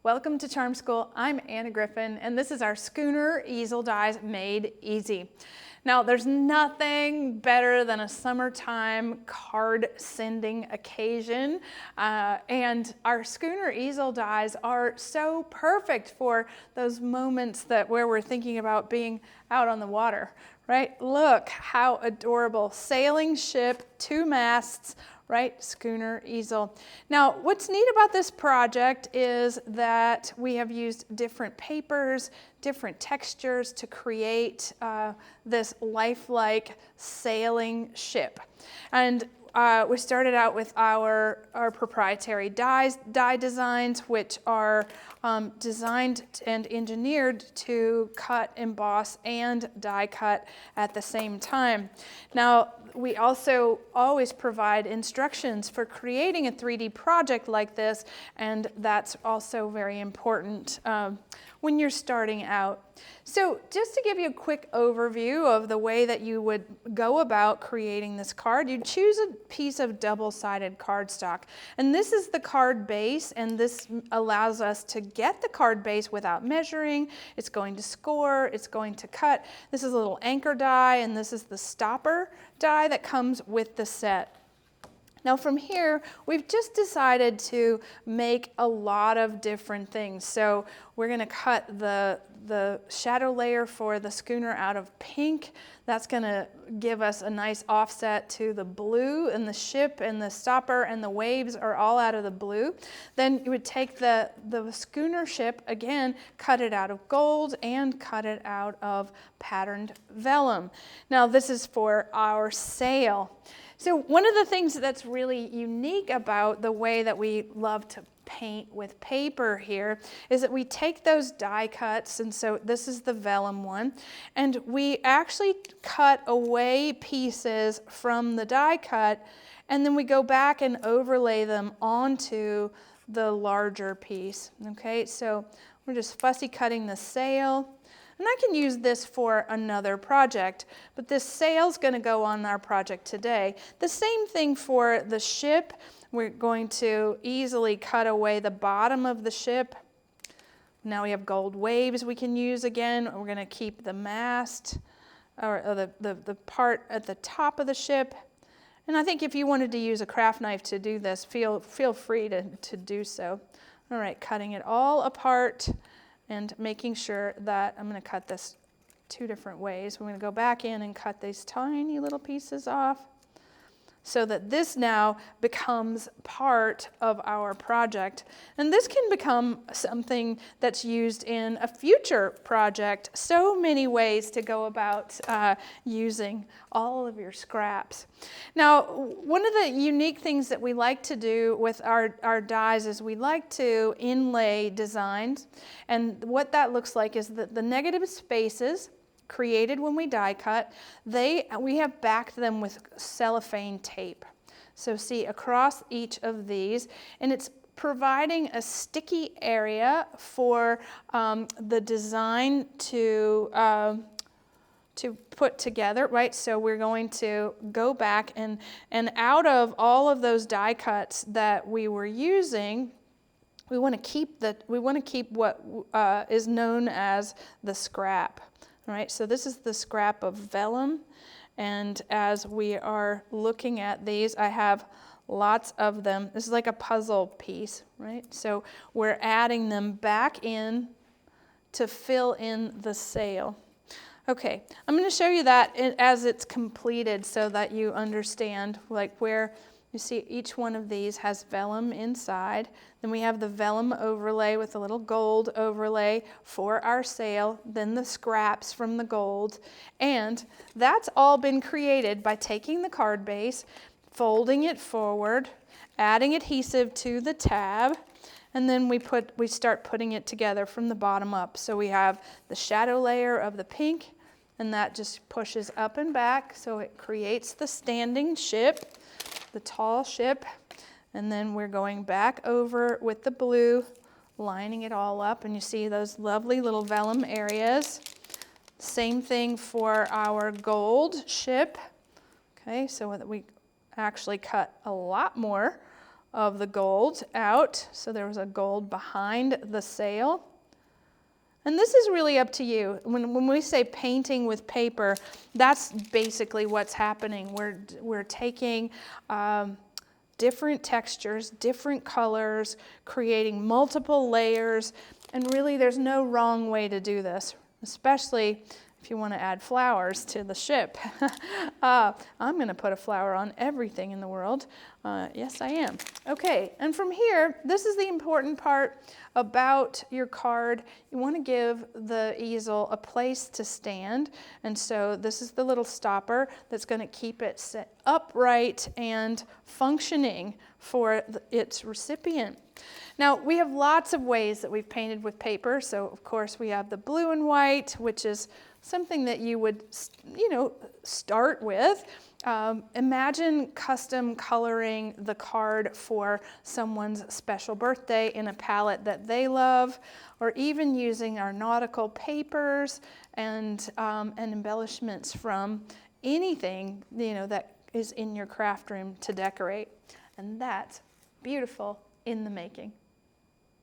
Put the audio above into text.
Welcome to Charm School. I'm Anna Griffin, and this is our Schooner Easel dies made easy. Now, there's nothing better than a summertime card sending occasion, and our Schooner Easel dies are so perfect for those moments where we're thinking about being out on the water, right? Look how adorable. Sailing ship, 2 masts, right? Schooner Easel. Now, what's neat about this project is that we have used different papers, different textures to create this lifelike sailing ship. And we started out with our proprietary die designs, which are designed and engineered to cut, emboss, and die cut at the same time. Now, we also always provide instructions for creating a 3D project like this, and that's also very important when you're starting out. So just to give you a quick overview of the way that you would go about creating this card, you choose a piece of double-sided cardstock. And this is the card base, and this allows us to get the card base without measuring. It's going to score, it's going to cut. This is a little anchor die, and this is the stopper die that comes with the set. Now from here, we've just decided to make a lot of different things. So we're gonna cut the shadow layer for the Schooner out of pink. That's gonna give us a nice offset to the blue, and the ship and the stopper and the waves are all out of the blue. Then you would take the Schooner ship, again, cut it out of gold and cut it out of patterned vellum. Now this is for our sail. So one of the things that's really unique about the way that we love to paint with paper here is that we take those die cuts, and so this is the vellum one, and we actually cut away pieces from the die cut, and then we go back and overlay them onto the larger piece. Okay, so we're just fussy cutting the sail. And I can use this for another project, but this sail's going to go on our project today. The same thing for the ship. We're going to easily cut away the bottom of the ship. Now we have gold waves we can use again. We're going to keep the mast, or the part at the top of the ship. And I think if you wanted to use a craft knife to do this, feel free to do so. All right, cutting it all apart and making sure that I'm going to cut this 2 different ways. We're going to go back in and cut these tiny little pieces off so that this now becomes part of our project. And this can become something that's used in a future project. So many ways to go about using all of your scraps. Now, one of the unique things that we like to do with our dies is we like to inlay designs. And what that looks like is that the negative spaces created when we die cut, we have backed them with cellophane tape. So see across each of these, and it's providing a sticky area for the design to put together, right? So we're going to go back and out of all of those die cuts that we were using, we want to keep what is known as the scrap. All right, so this is the scrap of vellum, and as we are looking at these, I have lots of them. This is like a puzzle piece, right? So we're adding them back in to fill in the sail. Okay, I'm going to show you that as it's completed so that you understand like where you see each one of these has vellum inside. Then we have the vellum overlay with a little gold overlay for our sail, then the scraps from the gold. And that's all been created by taking the card base, folding it forward, adding adhesive to the tab, and then we start putting it together from the bottom up. So we have the shadow layer of the pink, and that just pushes up and back, so it creates the standing ship, the tall ship, and then we're going back over with the blue, lining it all up, and you see those lovely little vellum areas. Same thing for our gold ship. Okay, so that we actually cut a lot more of the gold out. So there was a gold behind the sail. And this is really up to you. When we say painting with paper, that's basically what's happening. We're taking different textures, different colors, creating multiple layers, and really there's no wrong way to do this, especially if you want to add flowers to the ship. I'm going to put a flower on everything in the world. Yes, I am. Okay, and from here, this is the important part about your card. You want to give the easel a place to stand, and so this is the little stopper that's going to keep it set upright and functioning for its recipient. Now, we have lots of ways that we've painted with paper. So, of course, we have the blue and white, which is something that you would, start with. Imagine custom coloring the card for someone's special birthday in a palette that they love, or even using our nautical papers and embellishments from anything, that is in your craft room to decorate. And that's beautiful in the making.